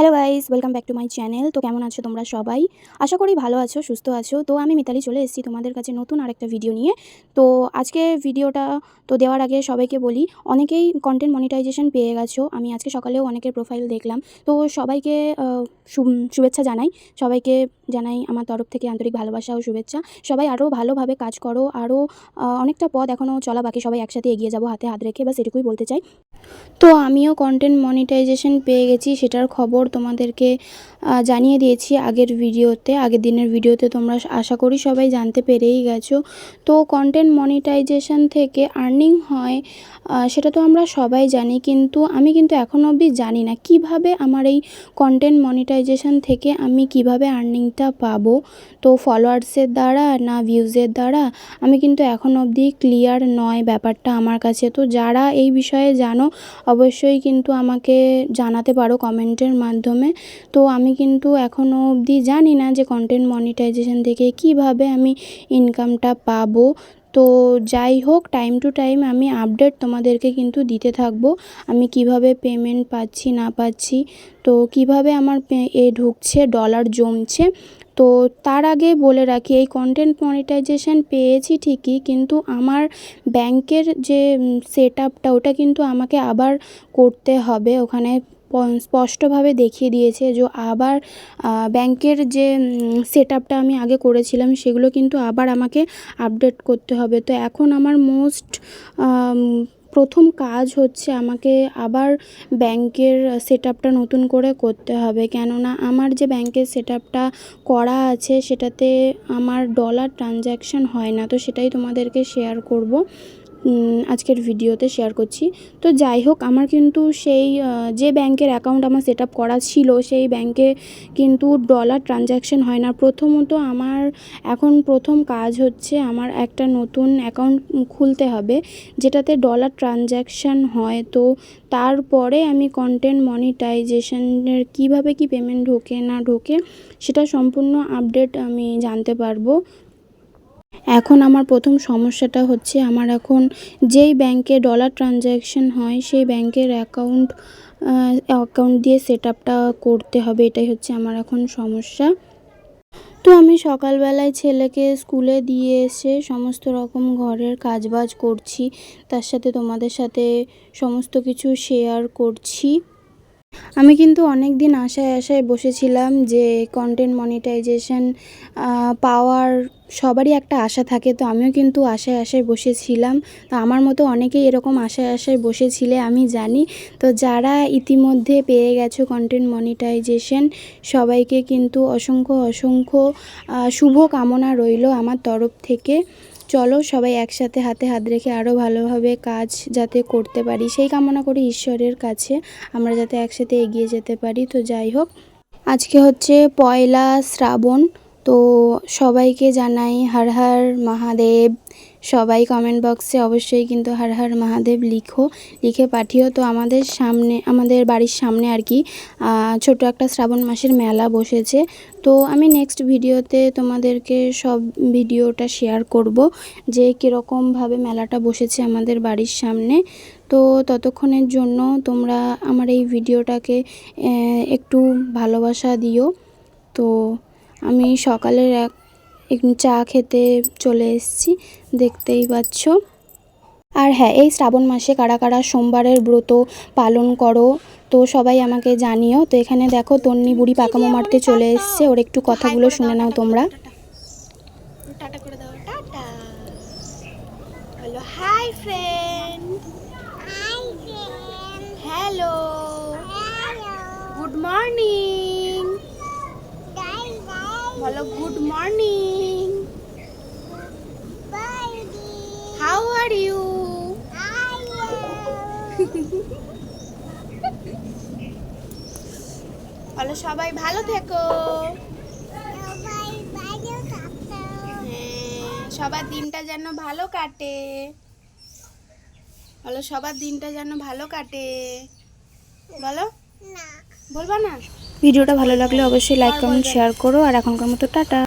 Hello guys, welcome back to my channel. তো কেমন আছো তোমরা সবাই? আশা করি ভালো আছো, সুস্থ আছো। তো আমি মিতালি চলে এসেছি তোমাদের কাছে নতুন আরেকটা ভিডিও নিয়ে। তো আজকে ভিডিওটা দেওয়ার আগে সবাইকে বলি, অনেকেই কন্টেন্ট মনিটাইজেশন পেয়ে গেছো। আমি আজকে সকালেও অনেকের প্রোফাইল দেখলাম। তো সবাইকে শুভেচ্ছা জানাই। সবাইকে জানাই আমার তরফ থেকে আন্তরিক ভালোবাসা ও শুভেচ্ছা। সবাই আরও ভালোভাবে কাজ করো, আরও অনেকটা পথ এখনও চলা বাকি, সবাই একসাথে এগিয়ে যাবো হাতে হাত রেখে, বাস এটুকুই বলতে চাই। তো আমিও কন্টেন্ট মনিটাইজেশন পেয়ে গেছি, সেটার খবর তোমাদেরকে জানিয়ে দিয়েছি আগের দিনের ভিডিওতে। তোমরা আশা করি সবাই জানতে পেরেই গেছো। তো কন্টেন্ট মনিটাইজেশন থেকে আর্নিং হয় সেটা তো আমরা সবাই জানি, কিন্তু আমি এখনও অবধি জানি না কিভাবে আমার এই কন্টেন্ট মনিটাইজেশন থেকে আমি কিভাবে আর্নিংটা পাবো। তো ফলোয়ার্সের দ্বারা না ভিউজের দ্বারা, আমি এখনও অবধি ক্লিয়ার নয় ব্যাপারটা আমার কাছে। তো যারা এই বিষয়ে জানো অবশ্যই আমাকে জানাতে পারো কমেন্টের মাধ্যমে। তো আমি এখনও অবধি জানি না যে কন্টেন্ট মনিটাইজেশন থেকে কিভাবে আমি ইনকামটা পাবো। তো যাই হোক, টাইম টু টাইম আমি আপডেট তোমাদেরকে দিতে থাকবো, আমি কিভাবে পেমেন্ট পাচ্ছি না পাচ্ছি, তো কিভাবে আমার ঢুকছে, ডলার জমছে। তো তার আগে বলে রাখি, এই কন্টেন্ট মনিটাইজেশন পেয়েছি ঠিকই, কিন্তু আমার ব্যাংকের যে সেটআপটা ওটা আমাকে আবার করতে হবে। ওখানে স্পষ্টভাবে দেখিয়ে দিয়েছে যে আবার ব্যাংকের যে সেটআপটা আমি আগে করেছিলাম সেগুলো আবার আমাকে আপডেট করতে হবে। তো এখন আমার প্রথম কাজ হচ্ছে আমাকে আবার ব্যাংকের সেটআপটা নতুন করে করতে হবে, কেননা আমার যে ব্যাংকের সেটআপটা করা আছে সেটাতে আমার ডলার ট্রানজ্যাকশন হয় না। তো সেটাই তোমাদেরকে শেয়ার করব, আজকের ভিডিওতে শেয়ার করছি। তো যাই হোক, আমার সেই যে ব্যাংকের অ্যাকাউন্ট আমার সেটআপ করা ছিল সেই ব্যাংকে ডলার ট্রানজ্যাকশন হয় না। প্রথমত আমার এখন প্রথম কাজ হচ্ছে আমার একটা নতুন অ্যাকাউন্ট খুলতে হবে যেটাতে ডলার ট্রানজ্যাকশন হয়। তো তারপরে আমি কন্টেন্ট মনিটাইজেশনের কিভাবে কি পেমেন্ট ঢোকে না ঢোকে সেটা সম্পূর্ণ আপডেট আমি জানতে পারবো। এখন আমার প্রথম সমস্যাটা হচ্ছে, আমার এখন যেই ব্যাংকে ডলার ট্রানজ্যাকশন হয় সেই ব্যাংকের অ্যাকাউন্ট দিয়ে সেটআপটা করতে হবে, এটাই হচ্ছে আমার এখন সমস্যা। তো আমি সকালবেলায় ছেলেকে স্কুলে দিয়ে এসে সমস্ত রকম ঘরের কাজবাজ করছি, তার সাথে তোমাদের সাথে সমস্ত কিছু শেয়ার করছি। আমি অনেক দিন আশায় বসেছিলাম যে কন্টেন্ট মনিটাইজেশন পাওয়ার সবারই একটা আশা থাকে। তো আমিও আশায় বসেছিলাম। তো আমার মতো অনেকেই এরকম আশায় বসেছিলে আমি জানি। তো যারা ইতিমধ্যে পেয়ে গেছো কন্টেন্ট মনিটাইজেশন, সবাইকে অসংখ্য শুভ কামনা রইল আমার তরফ থেকে। চলো সবাই একসাথে হাতে হাত রেখে আরও ভালোভাবে কাজ যাতে করতে পারি সেই কামনা করি ঈশ্বরের কাছে, আমরা যাতে একসাথে এগিয়ে যেতে পারি। তো যাই হোক, আজকে হচ্ছে 1লা শ্রাবণ। তো সবাইকে জানাই হর হর মহাদেব। সবাই কমেন্ট বক্সে অবশ্যই হর হর মহাদেব লিখে পাঠিও। তো আমাদের বাড়ির সামনে আর কি ছোট একটা শ্রাবণ মাসের মেলা বসেছে। তো আমি নেক্সট ভিডিওতে তোমাদেরকে সব ভিডিওটা শেয়ার করব যে কীরকমভাবে মেলাটা বসেছে আমাদের বাড়ির সামনে। তো ততক্ষণের জন্য তোমরা আমার এই ভিডিওটাকে একটু ভালোবাসা দিও। তো আমি সকালের চা খেতে চলে এসেছি, দেখতেই পাচ্ছ। আর হ্যাঁ, এই শ্রাবণ মাসে কারা কারা সোমবারের ব্রত পালন করো তো সবাই আমাকে জানিও। তো এখানে দেখো তন্নি বুড়ি পাকামো মারতে চলে এসছে, ওর একটু কথাগুলো শুনে নাও তোমরা। টাটা করে দাও, টাটা বলো। Hi friend, hello, good morning বলো, good morning, how are you. বলো সবাই ভালো থেকো। সবার দিনটা যেন ভালো কাটে। বলো সবার দিনটা যেন ভালো কাটে। বলো না, বলবা না। ভিডিওটা ভালো লাগলে অবশ্যই লাইক কমেন্ট শেয়ার করো, আর এখনকার মতো টাটা।